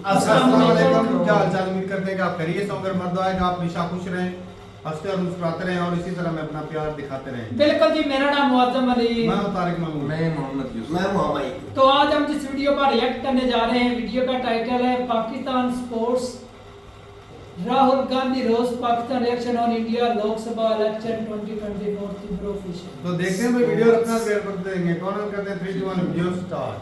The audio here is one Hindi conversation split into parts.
अस्सलाम वालेकुम, क्या हालचाल। उम्मीद करते हैं कि आप खैरियत से होंगे। मर्द आएगा आप हमेशा खुश रहें, हंसते और मुस्कुराते रहें और इसी तरह में अपना प्यार दिखाते रहें। बिल्कुल जी, मेरा नाम मुअज्जम अली, मैं तारिक महमूद, मैं मोहम्मद यूसुफ, मैं मोहम्मद। तो आज हम जिस वीडियो पर रिएक्ट करने जा रहे हैं, वीडियो का टाइटल है Pakistan sports, Rahul Gandhi roast Pakistan reaction on India Lok Sabha election 2024 तीब्र ऑफिशियल। तो देखते हैं भाई वीडियो रखना शेयर कर देंगे। कौन करते हैं 3 2 1 वीडियो स्टार्ट।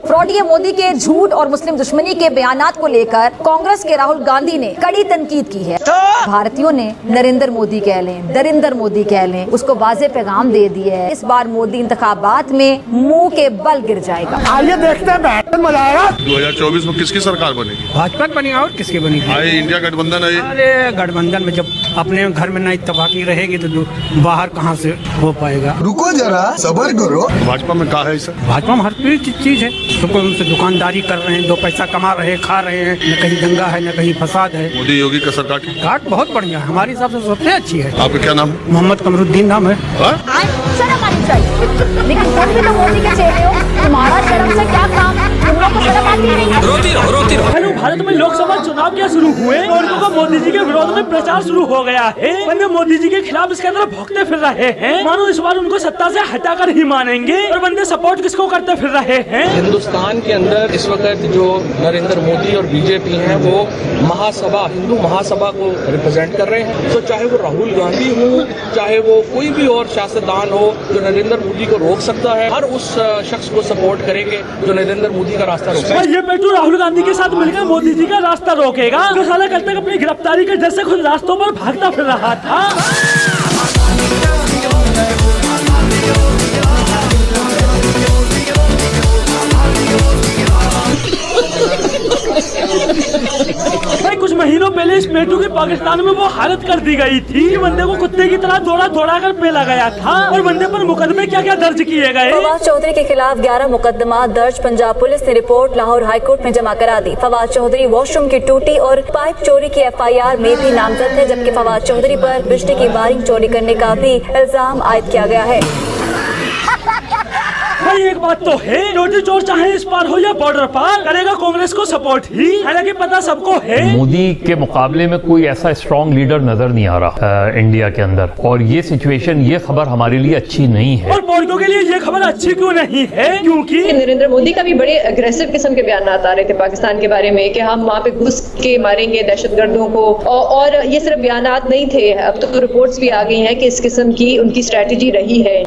फ्रॉडी मोदी के झूठ और मुस्लिम दुश्मनी के बयानात को लेकर कांग्रेस के राहुल गांधी ने कड़ी तनकीद की है। भारतीयों ने नरेंद्र मोदी कह लें, दरिंदर मोदी कह लें, उसको वाज़े पैगाम दे दिया है। इस बार मोदी इंतखाबात में मुंह के बल गिर जाएगा। आइए देखते हैं, बैठन मजा आएगा। 2024 में किसकी सरकार बनेगी? भाजपा बनी और किसकी बनेगी? आए इंडिया गठबंधन है। अरे गठबंधन में जब अपने घर में ना इत्तेफाकी रहेगी तो बाहर कहाँ से हो पाएगा? रुको जरा, सबर करो। भाजपा में कहा है सर? भाजपा में हर चीज है, तो कोई उनसे दुकानदारी कर रहे हैं, 2 पैसा कमा रहे हैं, खा रहे हैं, न कहीं दंगा है न कहीं फसाद है। मोदी योगी का सरकार की घाट बहुत बढ़िया है, हमारे हिसाब से सबसे अच्छी है। आपका क्या नाम? मोहम्मद कमरुद्दीन नाम है। शर्म आनी चाहिए, लेकिन तुम भी तो मोदी के चेहरे हो, तुम्हारा शर्म से क्या काम? तुम लोग को शर्म आती नहीं? रोती रहो। हेलो, भारत में लोकसभा चुनाव क्या शुरू हुए और उनको मोदी जी के विरोध में प्रचार शुरू हो गया है। बंदे मोदी जी के खिलाफ इसके अंदर भौंकते फिर रहे हैं, मानो इस बार उनको सत्ता से हटाकर ही मानेंगे। और बंदे सपोर्ट किसको करते फिर रहे हैं? हिंदुस्तान के अंदर इस वक्त जो नरेंद्र मोदी और बीजेपी हैं वो महासभा, हिंदू महासभा को रिप्रेजेंट कर रहे हैं। तो चाहे वो राहुल गांधी हो, चाहे वो कोई भी और सियासतदान हो जो नरेंद्र मोदी को रोक सकता है, हर उस शख्स को सपोर्ट करेंगे जो नरेंद्र मोदी का रास्ता रोक सकता है। ये पेटू राहुल गांधी के साथ मिलकर मोदी जी का रास्ता रोकेगा, जो साला कल तक अपनी गिरफ्तारी के डर से खुद रास्तों पर भागता फिर रहा था। भाई कुछ महीनों पहले इस पेटू की पाकिस्तान में वो हालत कर दी गई थी कि बंदे को कुत्ते की तरह दौड़ा कर पेला गया था और बंदे पर मुकदमे क्या दर्ज किए गए। फवाद चौधरी के खिलाफ 11 मुकदमा दर्ज। पंजाब पुलिस ने रिपोर्ट लाहौर हाईकोर्ट में जमा करा दी। फवाद चौधरी वॉशरूम की टूटी और पाइप चोरी की FIR में भी नामजद है, जबकि फवाद चौधरी पर बिजली की वायरिंग चोरी करने का भी इल्जाम आयद किया गया है। भाई एक बात तो है, रोटी चोर चाहे इस पार हो या बॉर्डर पार, करेगा कांग्रेस को सपोर्ट ही। हालांकि पता सबको है मोदी के मुकाबले में कोई ऐसा स्ट्रॉन्ग लीडर नजर नहीं आ रहा इंडिया के अंदर, और ये सिचुएशन, ये खबर हमारे लिए अच्छी नहीं है। और बोर्डो के लिए ये खबर अच्छी क्यों नहीं है? क्योंकि नरेंद्र मोदी का भी बड़े अग्रेसिव किस्म के बयान आ रहे थे पाकिस्तान के बारे में कि हम वहाँ पे घुस के मारेंगे दहशतगर्दों को, और ये सिर्फ बयानात नहीं थे, अब तो रिपोर्ट्स भी आ गई हैं कि इस किस्म की उनकी स्ट्रेटेजी रही है।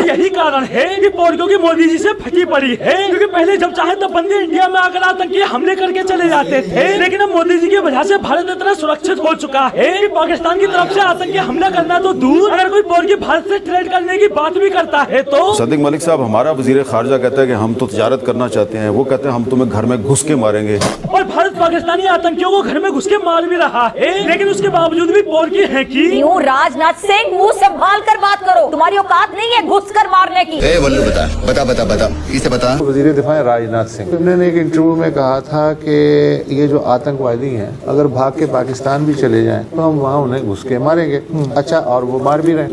यही कारण है कि पोर्को की मोदी जी से फटी पड़ी है, क्योंकि पहले जब चाहे तब बंदे इंडिया में आकर आतंकी हमले करके चले जाते थे, लेकिन अब मोदी जी की वजह से भारत इतना सुरक्षित हो चुका है कि पाकिस्तान की तरफ से आतंकी हमला करना तो दूर, अगर कोई पोर्की भारत से ट्रेड करने की बात भी करता है तो सदीक मलिक साहब, हमारा वजीर खारजा कहता है कि हम तो तिजारत करना चाहते हैं, वो कहते हैं हम तुम्हें घर में घुस के मारेंगे। और भारत पाकिस्तानी आतंकियों को घर में घुस के मार भी रहा है, लेकिन उसके बावजूद भी पोर्की है की यूं राजनाथ सिंह, मुंह संभाल कर बात करो, तुम्हारी औकात नहीं है घुस कर मारने की। बल्लू बता इसे बता। वजीर दिफा राजनाथ सिंह, उन्होंने एक इंटरव्यू में कहा था कि ये जो आतंकवादी हैं अगर भाग के पाकिस्तान भी चले जाएं तो हम वहाँ उन्हें घुस के मारेंगे। अच्छा, और वो मार भी रहे।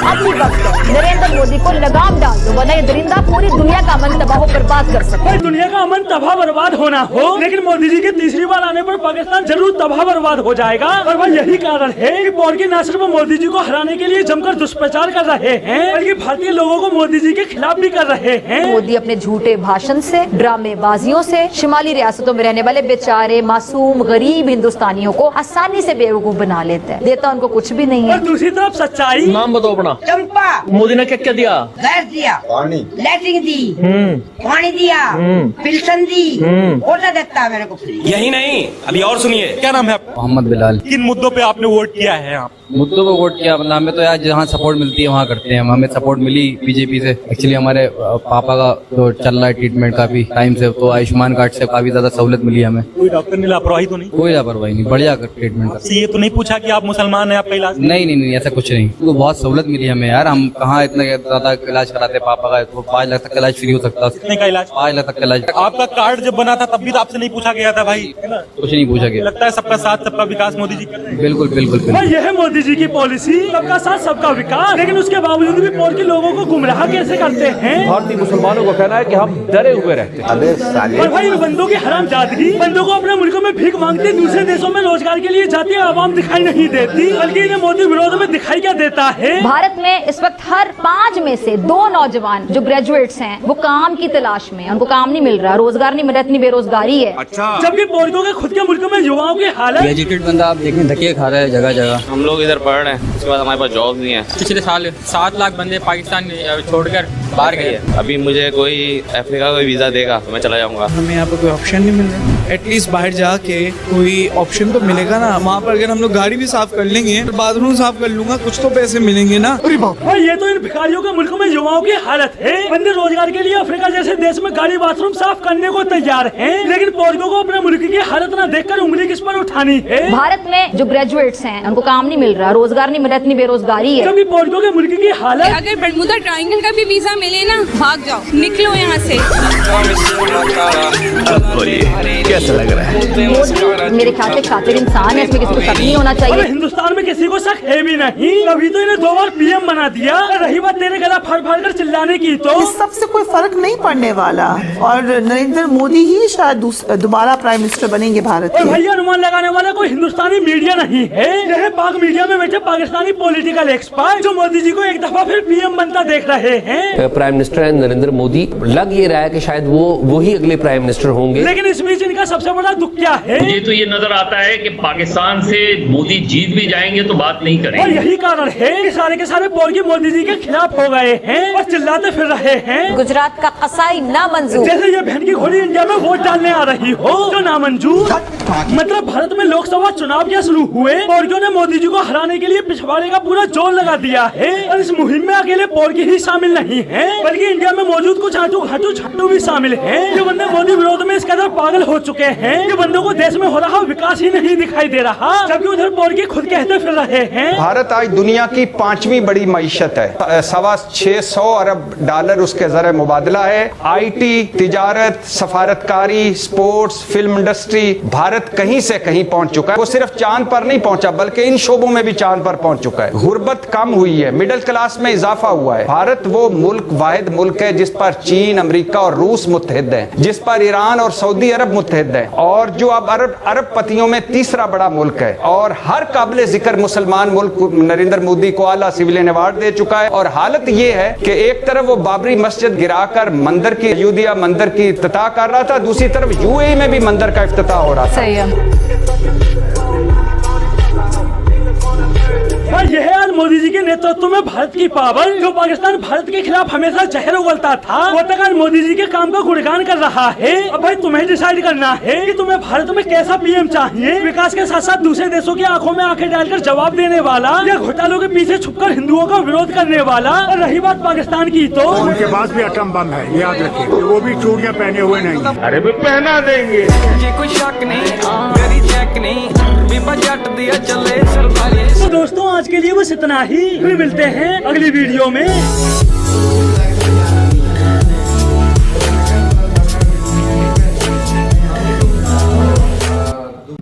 अभी वक्त है, नरेंद्र मोदी को लगाम डाल दो, वरना ये दरिंदा पूरी दुनिया का अमन तबाह बर्बाद कर सकता है। दुनिया का अमन तबाह बर्बाद होना हो, लेकिन मोदी जी के तीसरी बार आने पर पाकिस्तान जरूर तबाह बर्बाद हो जाएगा। और वह यही कारण है कि पोर्की न सिर्फ मोदी जी को हराने के लिए जमकर दुष्प्रचार कर रहे हैं, बल्कि भारतीय लोगों को मोदी जी के खिलाफ भी कर रहे हैं। मोदी अपने झूठे भाषण से, ड्रामेबाजियों से शिमाली रियासतों में रहने वाले बेचारे मासूम गरीब हिंदुस्तानियों को आसानी से बेवकूफ बना लेता है, देता उनको कुछ भी नहीं है। और दूसरी तरफ सच्चाई। नाम बताओ अपना। चंपा। मोदी ने क्या दिया? गैस दिया, पानी, लैट्रिन दी, पानी दिया, पिल्सन दी, और देता है मेरे को फ्री। यही नहीं, अभी और सुनिए। क्या नाम है आपका? मोहम्मद बिलाल। किन मुद्दों पे आपने वोट किया है? आप मुद्दों को वोट किया, मतलब हमें तो यार जहाँ सपोर्ट मिलती है वहाँ करते हैं। हमें सपोर्ट मिली बीजेपी से। एक्चुअली हमारे पापा का जो चल रहा है ट्रीटमेंट काफी टाइम से, तो आयुष्मान कार्ड से काफी ज्यादा सहूलत मिली हमें। कोई डॉक्टर ने लापरवाही तो नहीं? कोई लापरवाही नहीं, बढ़िया ट्रीटमेंट कर। ये तो नहीं पूछा कि आप मुसलमान हैं, आपका इलाज? नहीं, ऐसा कुछ नहीं। तो बहुत सहूलत मिली हमें यार। हम कहाँ इतना ज्यादा इलाज कराते, पापा का तो 5 लाख तक का इलाज फ्री हो सकता है। कितने का इलाज? 5 लाख तक का इलाज। आपका कार्ड जब बना था तब भी तो आपसे नहीं पूछा गया था भाई, कुछ नहीं पूछा गया। लगता है सबका साथ सबका विकास मोदी जी कर रहे हैं। बिल्कुल बिल्कुल भाई यह है मोदी जी की पॉलिसी, सबका साथ सबका विकास। लेकिन उसके बावजूद भी पोल के लोगों को गुमराह कैसे करते हैं? भारतीय मुसलमानों को कहना है कि हम डरे हुए रहते हैं। और भाई बंदों की हरामजादगी, बंदों को अपने मुल्कों में भीख मांगते दूसरे देशों में रोजगार के लिए जाती आवाम दिखाई नहीं देती, बल्कि इन्हें मोदी विरोध में दिखाई क्या देता है? भारत में इस वक्त हर 5 में से 2 नौजवान जो ग्रेजुएट्स हैं वो काम की तलाश में, उनको काम नहीं मिल रहा, रोजगार नहीं मिल रहा, इतनी बेरोजगारी है। जबकि पोर्को के खुद के मुल्कों में युवाओं की हालत। एजुकेटेड बंदा आप देखने धक्के खा रहा है जगह जगह। हम लोग इधर पढ़ रहे हैं, उसके बाद हमारे पास जॉब नहीं है। पिछले साल 7 लाख बंदे पाकिस्तान छोड़कर बाहर गए। अभी मुझे कोई अफ्रीका का वीजा देगा तो मैं चला जाऊंगा। हमें यहाँ पर कोई ऑप्शन नहीं मिल रहा। एटलीस्ट बाहर जाके कोई ऑप्शन तो मिलेगा ना। वहाँ पर अगर हम लोग गाड़ी भी साफ कर लेंगे, बाथरूम साफ कर लूंगा, कुछ तो पैसे मिलेंगे ना। और ये तो इन भिखारियों के मुल्कों में युवाओं की हालत है। बंदे रोजगार के लिए अफ्रीका जैसे देश में गाड़ी बाथरूम साफ करने को तैयार हैं, लेकिन पोर्को को अपने मुल्क की हालत न देखकर उंगली किस पर उठानी है? भारत में जो ग्रेजुएट्स हैं उनको काम नहीं मिल रहा, रोजगार नहीं मिल रहा, इतनी बेरोजगारी है। कभी पोर्को के मुल्क की हालत। अगर बरमूदा ट्रायंगल का भी वीजा मिले ना, भाग जाओ, निकलो यहाँ से। कैसा लग रहा है? मेरे ख्याल से शातिर इंसान है, इसमें किसी को शक नहीं होना चाहिए। हिंदुस्तान में किसी को शक है भी नहीं, तभी तो इन्हें 2 बार पीएम बना दिया। रही बात तेरे गला फाड़ फाड़ कर चिल्लाने की, तो इस सबसे कोई फर्क नहीं पड़ने वाला और नरेंद्र मोदी ही शायद दोबारा प्राइम मिनिस्टर बनेंगे भारत के। और भैया अनुमान लगाने वाला कोई हिंदुस्तानी मीडिया नहीं है, यह पाक मीडिया में बैठे पाकिस्तानी पॉलिटिकल एक्सपर्ट जो मोदी जी को एक दफा फिर पीएम बनता देख रहे हैं। प्राइम मिनिस्टर है नरेंद्र मोदी, लग ये रहा है कि शायद वो ही अगले प्राइम मिनिस्टर होंगे। लेकिन इस बीच इनका सबसे बड़ा दुख क्या है? मुझे तो ये नजर आता है कि पाकिस्तान से मोदी जीत भी जाएंगे तो बात नहीं करेंगे। और यही कारण है कि सारे के सारे पोर्की मोदी जी के खिलाफ हो गए हैं और चिल्लाते फिर रहे हैं। गुजरात का कसाई नामंजूर, जैसे ये बहन की घोड़ी इंडिया में वोट डालने आ रही हो जो नामंजूर। मतलब भारत में लोकसभा चुनाव क्या शुरू हुए, पोर्कियों ने मोदी जी को हराने के लिए पिछवाड़े का पूरा जोर लगा दिया है। और इस मुहिम में अकेले पोर्की ही शामिल नहीं है, बल्कि इंडिया में मौजूद कुछ आटू घाटू छट्टू भी शामिल हैं। जो बंदे मोदी विरोध में इस कदर पागल हो चुके हैं कि बंदों को देश में हो रहा विकास ही नहीं दिखाई दे रहा, जबकि उधर पोर्की खुद कहते फिर रहे हैं। भारत आज दुनिया की 5वीं बड़ी मईशत है, 625 अरब डॉलर उसके जरिए मुबादला है। IT, तिजारत, सफारतकारी, स्पोर्ट्स, फिल्म इंडस्ट्री, भारत कहीं से कहीं पहुंच चुका है। वो सिर्फ चांद पर नहीं पहुंचा बल्कि इन शोबों में भी चांद पर पहुंच चुका है। गुर्बत कम हुई है, मिडिल क्लास में इजाफा हुआ है। भारत वो मुल्क वाहिद मुल्क है जिस पर चीन, अमेरिका और रूस मुत्तहिद हैं, जिस पर ईरान और सऊदी अरब मुत्तहिद हैं, और जो अब अरब पतियों में तीसरा बड़ा मुल्क है। और हर काबिल जिक्र मुसलमान मुल्क नरेंद्र मोदी को आला सिविलियन अवार्ड दे चुका है। और हालत ये है कि एक तरफ वो बाबरी मस्जिद गिराकर मंदिर की अयोध्या मंदिर की इफ्तिताह कर रहा था, दूसरी तरफ UAE में भी मंदिर का इफ्तिताह हो रहा था। सही है। और यह है आज मोदी जी के नेतृत्व में भारत की पावर। जो पाकिस्तान भारत के खिलाफ हमेशा जहर उगलता था, वो तक आज मोदी जी के काम का गुणगान कर रहा है। अब भाई तुम्हें डिसाइड करना है कि तुम्हें भारत में कैसा पीएम चाहिए, विकास के साथ साथ दूसरे देशों की आंखों में आंखें डालकर जवाब देने वाला, या घोटालों के पीछे छुपकर हिंदुओं का विरोध करने वाला। और रही बात पाकिस्तान की, तो उनके पास भी एटम बम है, याद रखिए, वो भी चूड़ियां पहने हुए नहीं। अरे भी पहना देंगे, ये कोई शक नहीं, मेरी चेक नहीं, बजट दिया चले सरकारी। तो दोस्तों आज के लिए बस इतना ही, फिर मिलते हैं अगली वीडियो में।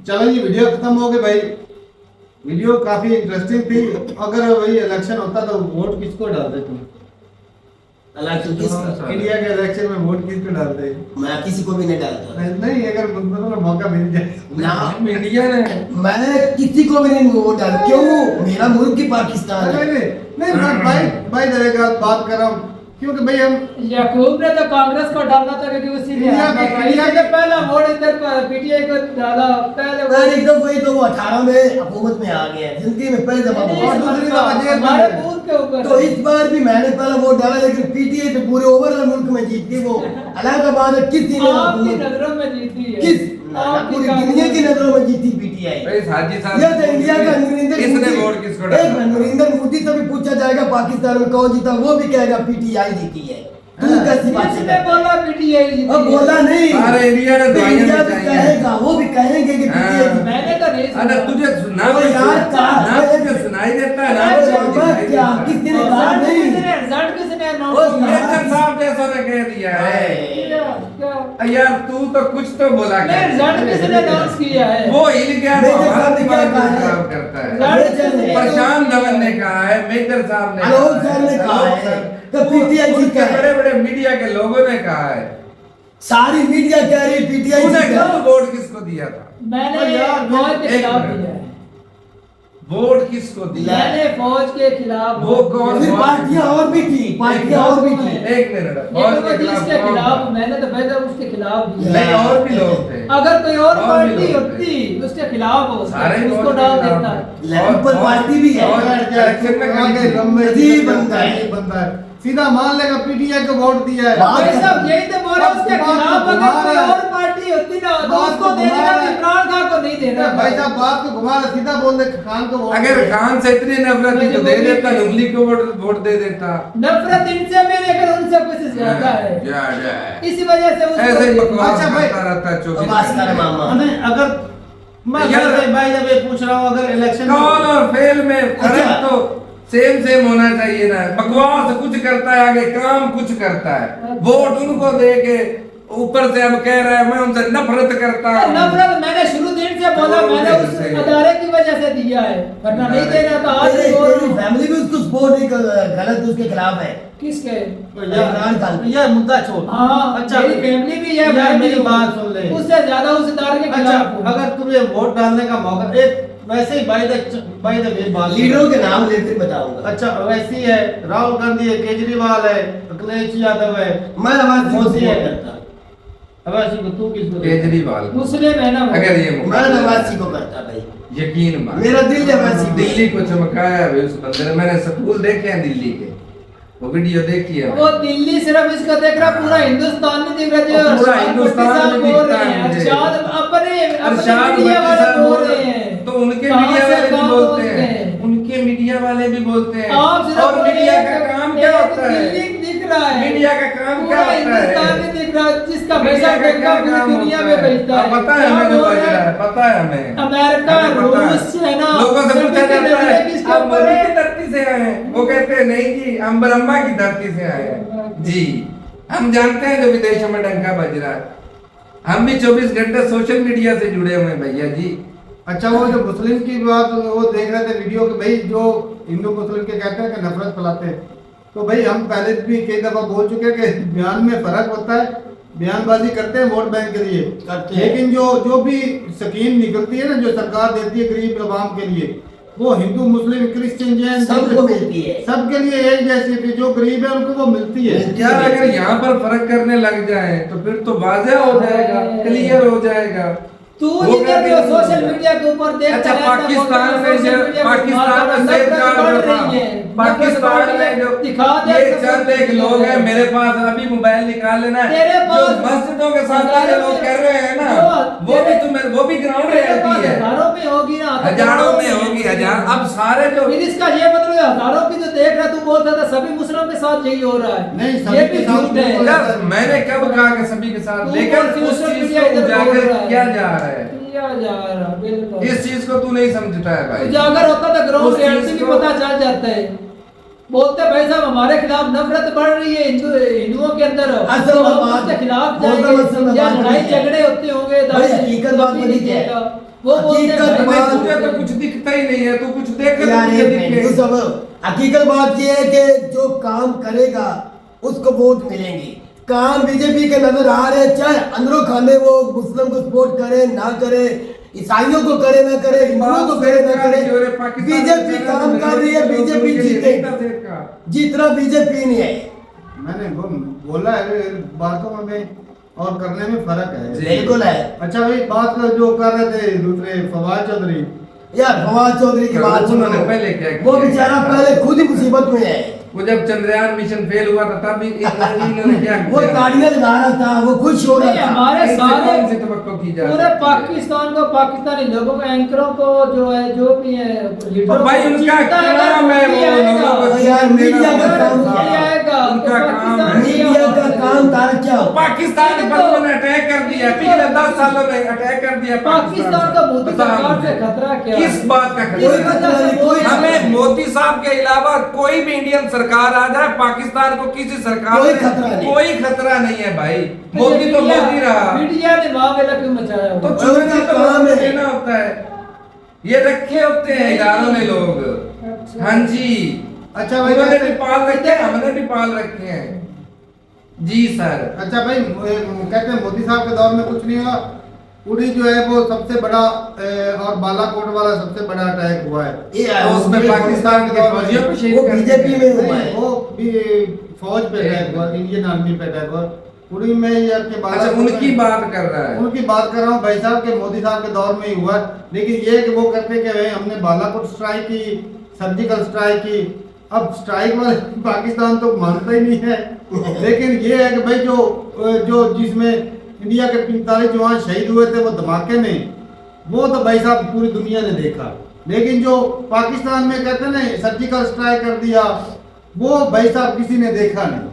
चलो ये वीडियो खत्म हो गई भाई। वीडियो काफी इंटरेस्टिंग थी। अगर भाई इलेक्शन होता तो वोट किसको डालते तुम? इंडिया के इलेक्शन में वोट किसको डालते? मैं किसी को भी नहीं डालता। नहीं, अगर मतलब मौका मिल जाए ना इंडिया ने, मैं किसी को भी नहीं वोट डाल। क्यों? मेरा मुल्क ही पाकिस्तान है। नहीं भाई जरा बात कर रहा हूँ, क्योंकि भाई हम याकूब ने तो कांग्रेस को डालना था, क्योंकि उसी ने इंडिया के पहला वोट इधर PTI को डाला पहले। एकदम वही तो वो 18 में हुकूमत में आ गया, जिंदगी में पहले दफा हमारे बूथ के ऊपर। तो इस बार भी मैंने पहला वोट डाला, लेकिन PTI तो पूरे ओवरऑल मुल्क में जीती। वो इलाहाबाद किस नजरों में जीती है, किस पूरी दुनिया की नजरों में जीती PTI। पीटीआई। हाजी साहब ये तो इंडिया का नरेंद्र किसने मोदी, वोट किसको एक डाला? नरेंद्र मोदी से भी पूछा जाएगा पाकिस्तान में कौन जीता, वो भी कहेगा पीटीआई जीती है। तू कैसी बात किसने बोला पीटीआई जीती है? अब बोला नहीं, सारे इंडिया ने तो दवाइयां इंडिया भी चाहिए। कहेगा, वो भी कहेंगे कि पीटीआई जीती। मैंने तो नहीं अरे सुना। तुझे सुना ओ यार, ना तुझे सुनाई देता है ना अरे तुझे बाबा, दिखाई क्या देता है। किसने कहा नहीं? रिजल्ट किसने ओ अनाउंस यार, मेजर साहब जैसा ने कह दिया है किया? यार तू तो कुछ तो बोला कर। रिजल्ट किसने अनाउंस किया है? वो हिल गया तो मेजर हमारा साहब ने क्या दिमाग कहा है? खराब करता है। रिजल्ट किसने प्रशांत धवन ने कहा है, मेजर साहब ने आलोक सर ने कहा है कि पीटीआई जीता है। बड़े बड़े मीडिया के लोगों ने कहा है। सारी मीडिया कह रही पीटीआई तूने जीता है। कब वोट किसको दिया था? मैंने फौज के खिलाफ दिया है। वोट किसको दिया? मैंने फौज के खिलाफ वो कौन? फिर पार्टियां और भी थी, पार्टियां और भी थी। एक मिनट फौज के खिलाफ मैंने तो पहले उसके खिलाफ दिया। नहीं, और भी लोग थे। अगर कोई और और भी पार्टी लोग होती उसके खिलाफ हो सारे ही उसको फौज डाल के देता खिलाफ है। लेबर पार्टी भी है। इलेक्शन में कहीं अजीब बनता है। सीधा मान लेगा पीटीआई को वोट दिया है। भाई साहब यही तो बोल रहे हैं, उसके खिलाफ अगर कोई और पार्टी होती ना तो उसको दे देना, इमरान खान को नहीं देना। भाई साहब बात को घुमा सीधा बोल दे, खान को वोट अगर खान से इतनी नफरत थी तो दे देता, उंगली को वोट दे देता। नफरत इनसे में लेकर उनसे कुछ ज्यादा है, इसी वजह से उसको ऐसे ही दे- बकवास अच्छा भाई, करता रहता है 24 बकवास कर मामा। नहीं, अगर मैं भाई जब ये पूछ रहा हूँ, अगर इलेक्शन कौन और फेल में फर्क तो सेम होना चाहिए ना। बकवास कुछ करता है, आगे काम कुछ करता है। वोट उनको दे के ऊपर से अब कह रहा है मैं उनसे नफरत करता हूं। नफरत मैंने शुरू दिन से बोला, मैंने उस अदारे की वजह से दिया है, वरना नहीं देना था। आज भी बोल रहा हूं। फैमिली भी उसको सपोर्ट नहीं कर, गलत उसके खिलाफ है। किसके? इमरान खान। यह मुद्दा छोड़। हाँ, अच्छा, मेरी फैमिली भी है, यार मैं मेरी भी बात सुन ले। उससे ज्यादा उस अदारे के अच्छा, खिलाफ हूं। अगर तुम्हें वोट डालने का मौका, एक वैसे ही बाय द वे बात, लीडरों के नाम लेकर बताऊंगा। अच्छा वैसी है, राहुल गांधी है, केजरीवाल है, अखिलेश यादव है, मैं आवाज मोदी है। करता। अवैसी को तू किसको? केजरीवाल। मुस्लिम है ना वो। अगर ये मैं नवासी को करता भाई, यकीन मान, मेरा दिल नवासी को। दिल्ली को चमकाया है उस बंदे ने। मैंने स्कूल देखे हैं दिल्ली के, वो वीडियो देखी है। वो दिल्ली सिर्फ इसको देख रहा, पूरा हिंदुस्तान नहीं देख रहा। जो पूरा अरशद हिंदुस्तान भट्टी में साहब बोल दिखता रहे है हैं, मुझे। अरशद अपने अरशद मीडिया भट्टी वाले साहब बोल रहे हैं, तो उनके कहाँ मीडिया से वाले भी कहाँ बोलते पहुंच हैं, गए? उनके मीडिया वाले भी बोलते हैं। आप सिर्फ और मीडिया एक- का काम क्या एक होता है? दिल्ली दिख रहा है, मीडिया का काम पूरा क्या होता है? हिंदुस्तान में दिख रहा है, जिसका मीडिया पैसा का फेंका क्या पूरी काम दुनिया होता में है? भेजता है। पता है क्या हमें जो बोल बज रहे रहा हैं? है, पता है हमें। अमेरिका, हमें पता है। रूस, चाइना, लोगों से पूछा सभी जाता है किसके आप ऊपर मोदी है? की धरती से आए हैं, वो कहते हैं नहीं जी हम ब्रह्मा की धरती से आए हैं। जी हम जानते हैं जो विदेशों में डंका बज रहा है। हम भी 24 घंटे सोशल मीडिया से जुड़े हुए हैं भैया जी। अच्छा वो जो मुस्लिम की बात, वो देख रहे थे वीडियो के, भाई जो हिंदू मुस्लिम के कहते हैं कि नफरत फैलाते हैं, तो भाई हम पहले भी कई दफा बोल चुके हैं कि बयान में फर्क होता है। बयानबाजी करते हैं वोट बैंक के लिए, लेकिन जो भी स्कीम निकलती है ना, जो सरकार देती है गरीब आवाम के लिए, वो हिंदू मुस्लिम क्रिश्चियन जैन सबको मिलती है। सबके लिए एक जैसी थी, जो गरीब है उनको वो मिलती है। यार अगर यहाँ पर फर्क करने लग जाए तो फिर तो वाज़ेह हो जाएगा, क्लियर हो जाएगा। तू वो जिधर कहते जो हैं सोशल मीडिया के ऊपर देखता अच्छा रहता है, पाकिस्तान वो में सोशल जो मीडिया पे पाकिस्तान में नफरत सेफगार्ड बढ़ जो था, रही है। पाकिस्तान में जो दिखा दे ये सब चंद एक लोग हैं, मेरे पास अभी मोबाइल निकाल लेना है, तेरे जो पास मस्जिदों के साथ ये लोग कर रहे हैं ना, वो भी ग्राउंड रियलिटी है। हजारों में होगी ना, हजारों में होगी, हजार। अब सारे जो फिर इसका ये मतलब है, हजारों की जो देख रहा, तू बोलता था सभी मुस्लिमों के साथ यही हो रहा है। नहीं, ये सभी भी के साथ झूठ है। यार मैंने कब कहा कि सभी के साथ, तू लेकिन बोल उस सोशल चीज मीडिया को इधर बोल उजागर रहा है। किया जा रहा है, किया जा रहा है, बिल्कुल। इस चीज को तू नहीं समझता है भाई। उजागर होता तो ग्राउंड उस चीज रियलिटी भी को- पता चल जाता है। बोलते भाई साहब हमारे खिलाफ नफरत बढ़ रही है हिंदुओं के अंदर, असल तो में हम बात- उसके खिलाफ बहुत असल में जाएंगे या बात लड़ाई नहीं है। झगड़े होते होंगे, भाई, हकीकत बात बड़ी है। वो बोलते हैं हकीकत भाई, बात- तुझे तो कुछ दिखता ही नहीं है, तू कुछ देख के यार तुझे ये दिखे। ये सब हकीकत बात ये है कि जो काम करेगा उसको वोट मिलेंगे। काम बीजेपी के नजर आ रहे हैं, चाहे अंदरों खाने वो मुस्लिम को सपोर्ट करे ना करे, ईसाइयों को करे ना करे, हिंदुओं को करे ना करे, बीजेपी काम कर रही है, बीजेपी जीते। जीतना बीजेपी नहीं है। मैंने बोला है बातों में और करने में फर्क है। बिल्कुल है। अच्छा भाई बात जो कर रहे थे दूसरे फवाद चौधरी, यार फवाद चौधरी की बात सुनो, उन्होंने पहले क्या वो किया? बेचारा पहले खुद ही मुसीबत में है। वो जब चंद्रयान मिशन फेल हुआ था तब इन्होंने क्या वो गाड़ियां लगा रहा था, वो खुश हो रहा था। हमारे सारे से तवक्को की जा पूरे पाकिस्तान को, पाकिस्तानी लोगों को, एंकरों को जो है, जो भी है लीडर, भाई उनका काम है वो यार मीडिया का काम आएगा, उनका काम है। मीडिया का काम तार क्या हो? पाकिस्तान पर उन्होंने अटैक कर दिया, पिछले 10 सालों में अटैक कर दिया पाकिस्तान का मोदी सरकार से खतरा क्या? किस बात का खतरा? हमें मोदी साहब के अलावा कोई भी इंडियन सरकार आ जाए, पाकिस्तान को किसी सरकार कोई से खतरा नहीं। कोई खतरा नहीं है भाई। मोदी तो मोदी रहा, मीडिया ने मामला क्यों मचाया? तो चुनना तो काम देना होता है। ये रखे होते हैं इदारों में लोग। हाँ जी, अच्छा भाई, उन्होंने भी पाल रखे हैं, हमने भी पाल रखे हैं जी सर। अच्छा भाई, कहते हैं मोदी साहब के दौर में कुछ नहीं हुआ, उड़ी जो है वो सबसे बड़ा और बालाकोट वाला सबसे बड़ा अटैक हुआ है, तो उसमें पाकिस्तान के फौजियों को शहीद वो बीजेपी में हुआ है, वो भी फौज पे अटैक हुआ, इंडियन आर्मी पे अटैक हुआ उड़ी में। ये आपके अच्छा, उनकी बात कर रहा है, उनकी बात कर रहा हूँ भाई साहब के मोदी साहब के दौर में ही हुआ। लेकिन ये कि वो कहते कि भाई हमने बालाकोट स्ट्राइक की, सर्जिकल स्ट्राइक की। अब स्ट्राइक वाले पाकिस्तान तो मानता ही नहीं है, लेकिन ये है कि भाई जो जिसमें इंडिया के 45 जवान शहीद हुए थे वो धमाके में, वो तो भाई साहब पूरी दुनिया ने देखा। लेकिन जो पाकिस्तान में कहते हैं ना सर्जिकल स्ट्राइक कर दिया, वो भाई साहब किसी ने देखा नहीं।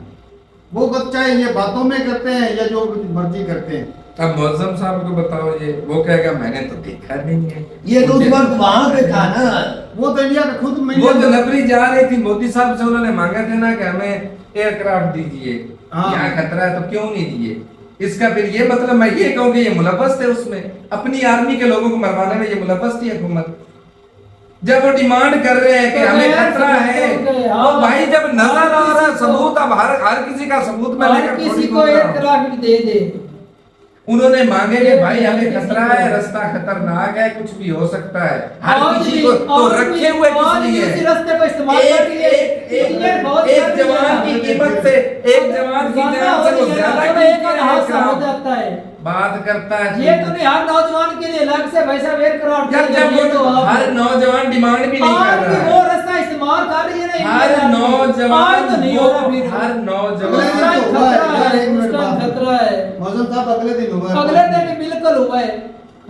वो चाहे ये बातों में करते हैं या जो मर्जी करते हैं। अब मौजम साहब को बताओ, ये वो कहेगा मैंने तो देखा नहीं है। ये तो उस वक्त वहां पे था ना, वो तो इंडिया का खुद में, वो तो नफरी जा रही थी मोदी साहब से, उन्होंने मांगा था ना कि हमें एयरक्राफ्ट दीजिए, यहाँ खतरा है, तो क्यों नहीं दिए? इसका फिर ये मतलब मैं ये कहूँ कि ये मुलव्वस थे उसमें, अपनी आर्मी के लोगों को मरवाने में ये मुलव्वस थी हुकूमत। जब वो डिमांड कर रहे हैं कि हमें खतरा है, तो भाई जब नजर आ रहा सबूत, अब हर किसी का सबूत में लेकर किसी को एयरक्राफ्ट दे दे। उन्होंने मांगे कि भाई हमें खतरा है, रास्ता खतरनाक है, कुछ भी हो सकता है, हर किसी को तो रखे हुए किस लिए है? एक जवान की कीमत से, एक जवान की जान से वो ज्यादा जाता है, बात करता है। ये तो नहीं, हर नौजवान के लिए अलग से पैसा एयरक्राफ्ट, जब वो हर नौजवान डिमांड भी नहीं कर रहा है, वो रास्ता इस्तेमाल कर रही है ना हर नौजवान तो नहीं हो रहा, हर नौजवान खतरा है। मौजूद साहब अगले दिन हुआ, अगले दिन बिल्कुल हुआ है,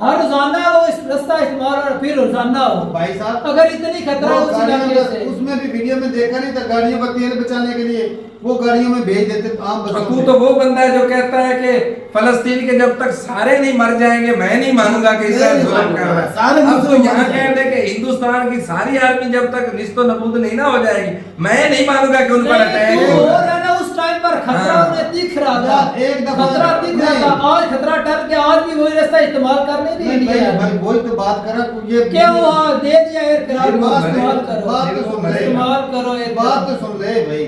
हर रोजाना वो इस रास्ता इस्तेमाल और फिर रोजाना हो। भाई साहब अगर इतनी खतरा है उस इलाके से, उसमें भी वीडियो में देखा नहीं था, गाड़ियों का तेल बचाने के लिए वो गाड़ियों में भेज देते आम बच्चों। तू तो वो बंदा है जो कहता है कि फलस्तीन के जब तक सारे नहीं मर जाएंगे मैं नहीं मानूंगा कि इस्राइल जुल्म कर रहा है। अब तो यहाँ कह दे कि हिंदुस्तान की सारी आर्मी जब तक निस्तो नबूद नहीं ना हो जाएगी, मैं नहीं मानूंगा कि उन पर अटैक होगा। उस टाइम पर खतरा उन्हें दिख रहा था, एक दफा खतरा दिख रहा था, आज खतरा टल के आज भी वही रास्ता इस्तेमाल करने दीजिए। भाई वही तो बात करा, ये क्यों दे दिया एयरक्राफ्ट, इस्तेमाल करो, बात तो सुन ले, इस्तेमाल करो, बात तो सुन ले भाई।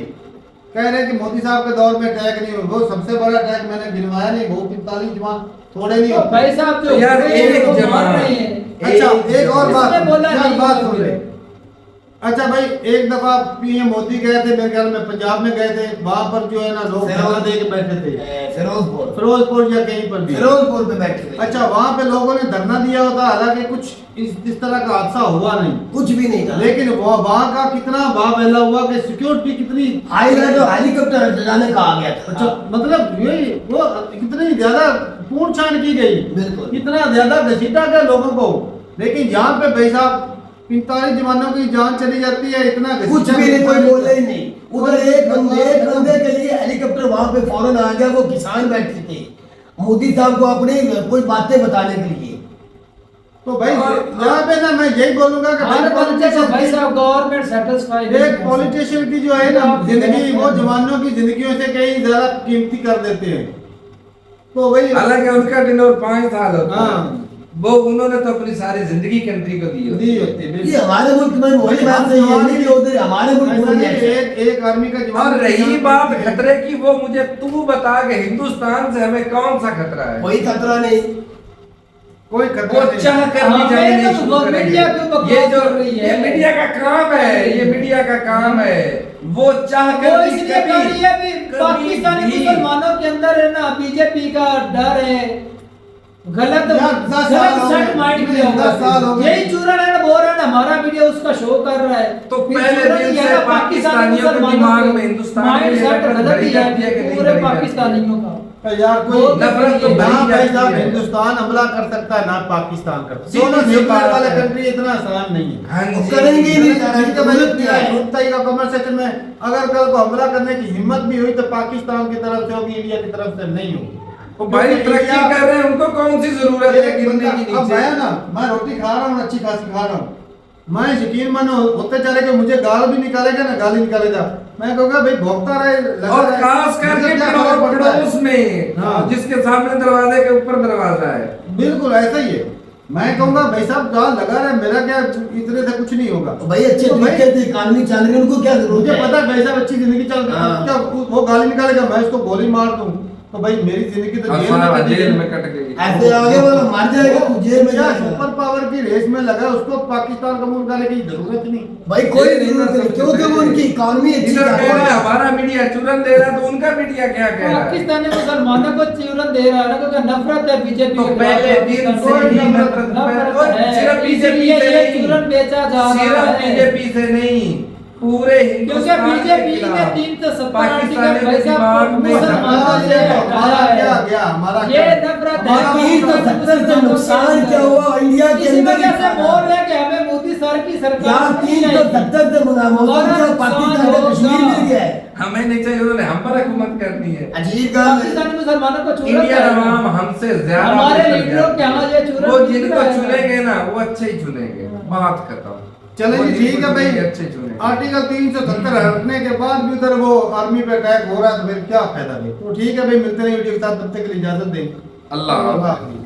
कह रहे कि मोदी साहब के दौर में अटैक नहीं हुआ, वो सबसे बड़ा अटैक मैंने गिनवाया नहीं, वो 45 जवान थोड़े नहीं होते भाई साहब जो यार एक जवान। अच्छा एक और बात सुन ले। अच्छा भाई, एक दफा पीएम मोदी गए थे मेरे ख्याल में पंजाब में गए थे, वहां पर जो है ना लोग धरना दे के बैठे थे, फिरोजपुर या कहीं पर भी, फिरोजपुर पे बैठे थे। अच्छा वहां पे लोगों ने धरना दिया होता, हालांकि कुछ इस तरह का हादसा हुआ नहीं, कुछ भी नहीं था, लेकिन वहां का कितना वाहवाला हुआ कि सिक्योरिटी कितनी हेलीकॉप्टर जाने का आ गया था। अच्छा मतलब यही वो कितनी ज्यादा पूर्ण छान की गई, बिल्कुल इतना ज्यादा घसीटा गया लोगों को। लेकिन यहाँ पे भाई साहब 45 जवानों की जान चली जाती है, इतना कुछ भी नहीं, कोई बोले ही नहीं। उधर एक बंदे के लिए हेलीकॉप्टर वहां पे फौरन आ गया, वो किसान बैठे थे मोदी साहब को अपनी कोई बातें बताने के लिए। तो भाई यहाँ पे ना मैं यही बोलूंगा कि भाई साहब गवर्नमेंट सेटिस्फाइड, एक पॉलिटिशियन की जो है ना जिंदगी, वो जवानों की जिंदगियों से कहीं ज्यादा कीमती कर देते हैं। तो वही, हालांकि उनका टेन्योर 5 साल होता है, वो उन्होंने तो अपनी सारी जिंदगी कंट्री को दी होती है। ये हमारे मुल्क में वही बात नहीं है, नहीं होते हमारे मुल्क में एक आर्मी का जवान। और रही बात खतरे की, वो मुझे तू बता कि हिंदुस्तान से हमें कौन सा खतरा है? कोई खतरा नहीं, कोई खतरा नहीं। चाह करनी चाहिए शुरू करेंगे। ये जो ये मीडिया का काम है, ये मीडिया का काम है, वो चाह कर पाकिस्तानी मुसलमानों के अंदर है ना बीजेपी का डर है, गलत सेट माइंड किया होगा, यही चूरन है ना बोल रहा है हमारा वीडियो उसका शो कर रहा है। तो पहले दिन से पाकिस्तानियों के दिमाग में हिंदुस्तान माइंड सेट गलत ही है पूरे पाकिस्तानियों का। यार कोई नफरत तो ना भरी भाई जाती साहब है। हिंदुस्तान हमला कर सकता है ना पाकिस्तान कर सकता है। सीधी दोनों सी न्यूक्लियर बात वाले है। कंट्री इतना आसान नहीं है। हाँ जी। करेंगे ही नहीं का कन्वर्सेशन में अगर कल को हमला करने की हिम्मत भी हुई तो पाकिस्तान की तरफ से होगी, इंडिया की तरफ से नहीं होगी। तो भाई तरक्की कर रहे हैं, उनको कौन सी जरूरत है गिरने की अब नीचे? मैं ना मैं रोटी खा रहा हूँ, अच्छी खासी खा रहा हूँ, मैं यकीन मानो होते चले कि मुझे गाल भी निकालेगा ना गाली निकालेगा, मैं कहूँगा भाई भोगता रहे लगा और रहे। खास करके मुझे क्या फर्क पड़ता है? पड़ोस में हाँ। जिसके सामने दरवाजे के ऊपर दरवाजा है, बिल्कुल ऐसा ही है। मैं कहूँगा भाई साहब गाल लगा रहे, मेरा क्या इतने से कुछ नहीं होगा। भाई अच्छे तरीके से इकॉनमी चल रही है, उनको क्या जरूरत मुझे है? पता है भाई साहब अच्छी जिंदगी चल रही है, क्या वो गाली निकालेगा, मैं उसको गोली मार दूं तो भाई मेरी जिंदगी तो जेल में कट गई। ऐसे आगे वाला मर जाएगा तो जेल में जाएगा। सुपर पावर की रेस में लगा, उसको पाकिस्तान का मुल्क आने की जरूरत नहीं भाई कोई जरूरत नहीं, क्योंकि वो उनकी इकॉनमी अच्छी इधर चल कह रही रहा है है। हमारा मीडिया चूरन दे रहा है, तो उनका मीडिया क्या कह रहा है? पाकिस्तानी मुसलमानों को चूरन दे रहा है ना, क्योंकि नफरत है बीजेपी तो पहले दिन से ही नफरत है, सिर्फ बीजेपी से नहीं, चूरन बेचा जा रहा सिर्फ है। बीजेपी से नहीं, पूरे क्योंकि हिंदुस्तान बीजेपी के ने खिलाफ 370 पाकिस्तानी आर्टिकल पैसा दिमाग में मुसलमानों से हमारा क्या गया, हमारा ये क्या? नफरत हमारा है। 370 से नुकसान क्या हुआ इंडिया के इसी अंदर? वजह से बोल रहे हैं कि हमें मोदी सर की सरकार यहाँ नहीं चाहिए। 370 से मुनाफा क्या पाकिस्तान का कश्मीर मिल गया है? हमें नहीं चाहिए, उन्होंने हम पर हुकूमत करनी है। अजीब बात है। पाकिस्तानी मुसलमानों को चूरन इंडिया कर रहे हैं। अवाम हमसे ज्यादा हमारे बेहतर लीडरों जानती के यहाँ है। ये चूरन वो बिक जिनको रहा है। चुनेंगे ना वो अच्छे ही चुनेंगे, बात खत्म। चले वो जी जिनको ठीक है भाई, चुनेंगे अच्छे चुनेंगे। आर्टिकल 370 हटने के बाद भी उधर वो आर्मी पे अटैक हो रहा है तो फिर क्या फायदा नहीं। तो ठीक है भाई, मिलते हैं वीडियो के साथ, तब तक के लिए इजाजत दें। अल्लाह हाफिज़।